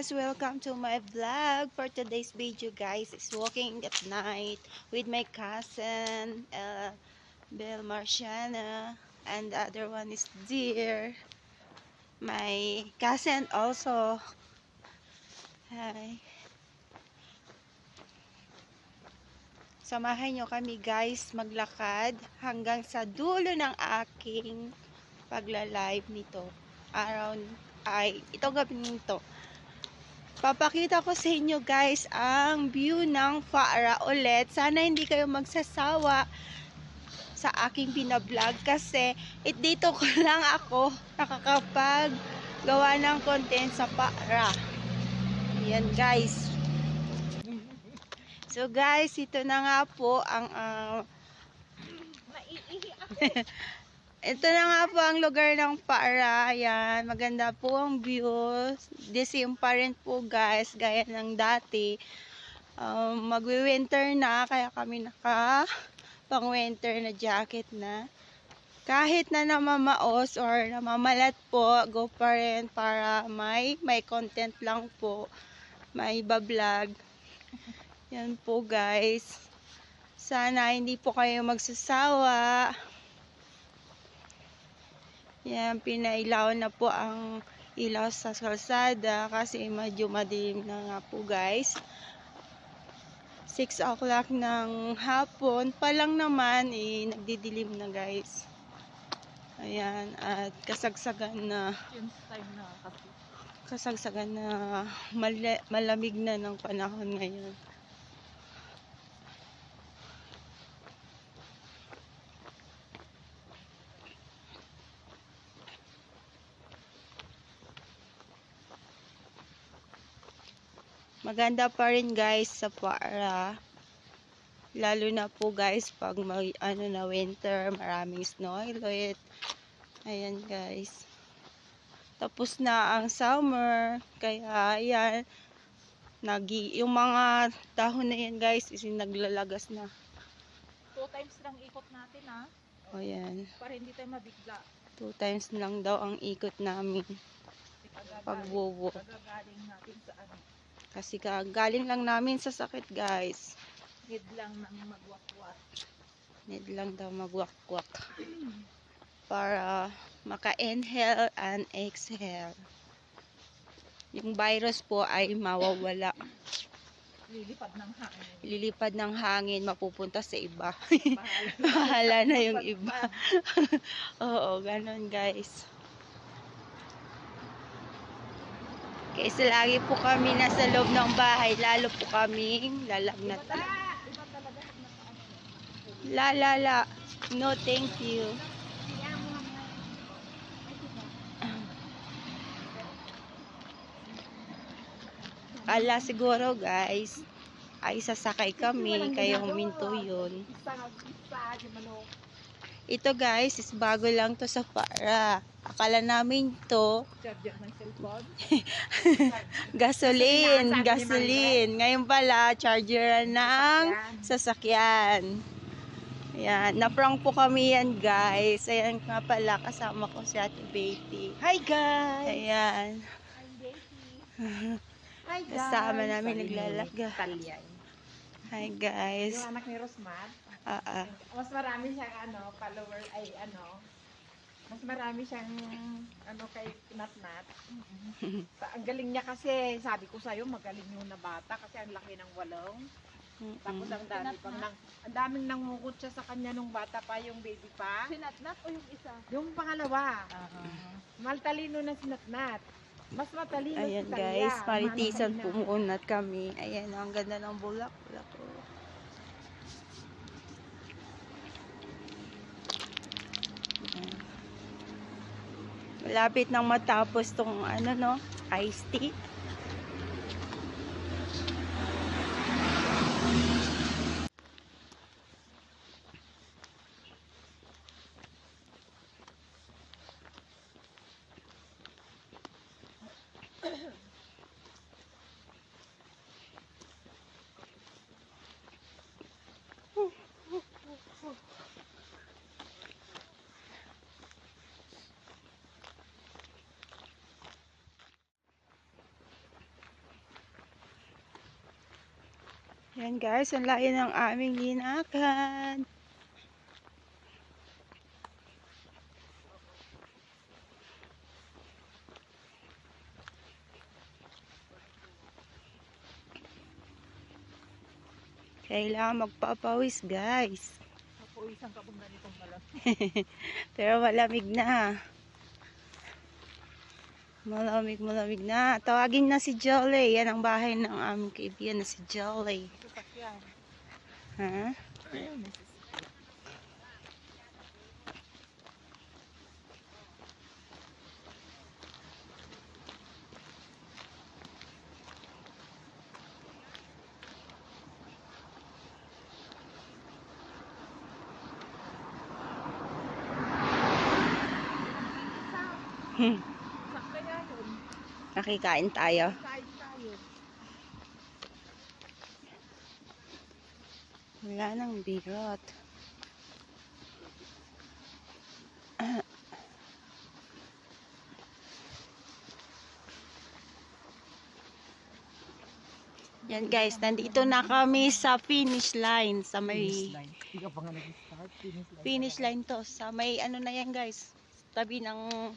guys, welcome to my vlog. For today's video guys is walking at night with my cousin Bel Marciana, and the other one is Dear, my cousin also. Hi. Samahan nyo kami guys maglakad hanggang sa dulo ng aking pagla-live nito. Ito gabi nito. Papakita ko sa inyo guys ang view ng Faara ulit. Sana hindi kayo magsasawa sa aking binablog kasi dito ko lang ako nakakapag gawa ng content sa Faara. Yan guys. So guys, ito na nga po ang ito na nga po ang lugar ng Faara. Ayan, maganda po ang view. The same pa rin po guys, gaya ng dati. Magwi-winter na, kaya kami naka pang-winter na jacket na. Kahit na namamaos or namamalat po, go pa rin para may content lang po. May bablog. Yan po guys. Sana hindi po kayo magsasawa. Yan, pinailaw na po ang ilaw sa kalsada kasi medyo madilim na nga po guys. 6 o'clock ng hapon pa lang naman, nagdidilim na guys. Ayan, at kasagsagan na malamig na ng panahon ngayon. Maganda pa rin guys sa Faara. Lalo na po guys pag may na winter, maraming snow ulit. Ayan guys. Tapos na ang summer, kaya ayan, yung mga dahon na yan guys is naglalagas na. 2 times lang ikot natin O yan. para hindi tayo mabigla. 2 times lang daw ang ikot namin pag-walk. Kagagaling natin sa Kasi galing lang namin sa sakit guys. Need lang ng magwakwak. Need lang daw magwakwak. Para maka-inhale and exhale. Yung virus po ay mawawala. Lilipad ng hangin, mapupunta sa iba. Bahala na yung iba. Oo, ganun guys. Kasi lagi po kami nasa loob ng bahay, lalo po kaming lalagnat. La. No, thank you. Kala siguro guys, ay sasakay kami, kaya huminto yun. Ito guys, is bago lang to sa Faara. Akala namin to Charger ng cellphone. gasoline. Ngayon pala, charger ng sasakyan. Ayan, na-prank po kami yan guys. Ayan nga pala, kasama ko si Ate Betty. Hi guys! Ayan. Hi Betty. Hi guys! Kasama namin naglalaga. Talyan. Hi guys. Yung anak ni Rosmar. Ah. Mas marami siyang follower mas marami siyang kay Natnat. Ang galing niya kasi, sabi ko sa'yo, magaling yung na bata kasi ang laki ng walong. Tapos ang daming nangungkot siya sa kanya nung bata pa, yung baby pa. Si Natnat o yung isa? Yung pangalawa. Maltalino na si Natnat. Mas matalino Ayan si Talia. guys, maritisan po muna kami. Ayan, ang ganda ng bulak. Malapit nang matapos tong iced tea. Yan guys, ang layo ng aming linakad. Kailangan magpapawis guys. Napuwisan ka bang ganitong malam? Pero malamig na. Malamig na. Tawagin na si Jolly. Yan ang bahay ng aming kaibigan na si Jolly. Sasakyan. Ha? Sakto nga yun. Nakikain tayo. Kain tayo. Wala nang birot. Yan guys, nandito na kami sa finish line. Sa may Hindi ka pa nga nag-start. finish line to. Sa may ano na yan guys. Tabi ng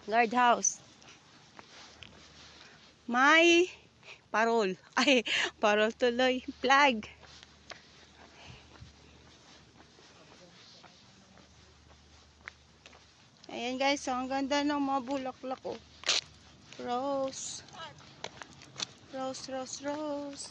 guardhouse. May parol. Ay, parol tuloy. Flag. Ayan guys, so ang ganda ng mga bulaklak oh. Rose. Rose, rose, rose.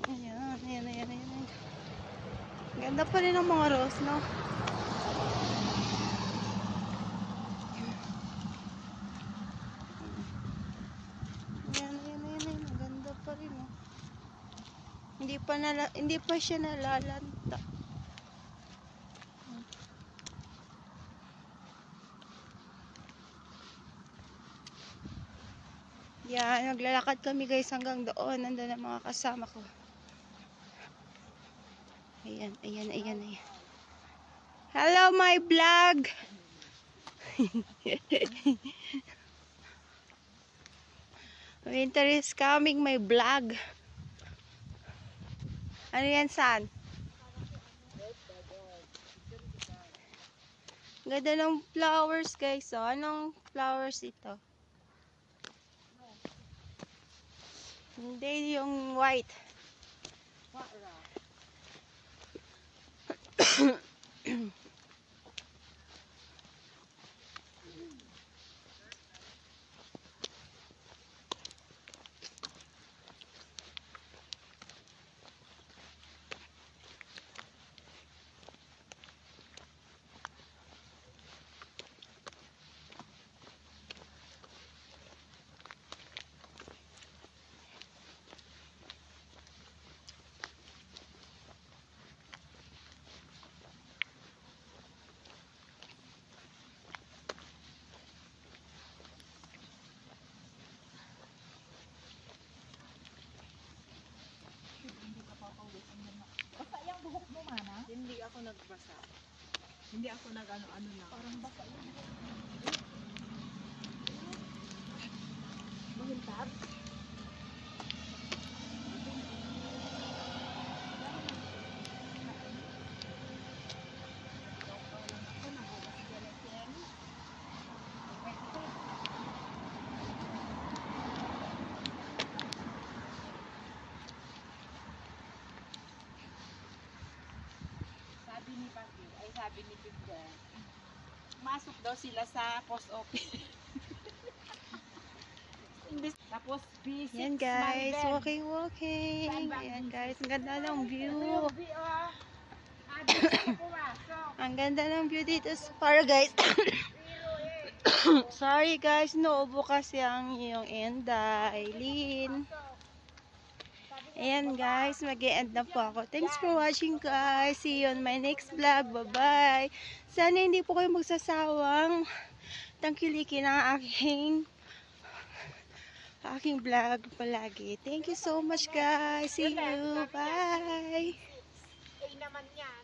Ayan, ayan, ayan, ayan. Ganda pa rin ng mga rose, no? Ayan, ayan, ayan, ayan. Ang ganda pa rin, oh. Hindi pa siya nalalanta. Yan, naglalakad kami guys hanggang doon. Nandun ang mga kasama ko. Ayan, ayan, ayan, ayan. Hello, my vlog! Winter is coming, my vlog. Ano yan, San? Ganda ng flowers, guys. Oh. Anong flowers ito? Hindi yung white. Basta yung buhok mo, mana? Hindi ako nagbasa. Hindi ako nag-ano-ano lang. Parang basa yun. Mahintab? Sabi ni Papi, ay sabi ni Pipda, masok daw sila sa post office. Tapos B6 Yan guys, walking, walking. Ayan guys, ang ganda ng view. Ang ganda ng view dito sa para guys. Sorry guys, naubo kasi ang iyong Enda, Eileen. Ayan guys, mag-e-end na po ako. Thanks for watching guys. See you on my next vlog. Bye-bye. Sana hindi po kayo magsasawang tangkilikin ang aking vlog palagi. Thank you so much guys. See you. Bye. A naman yan.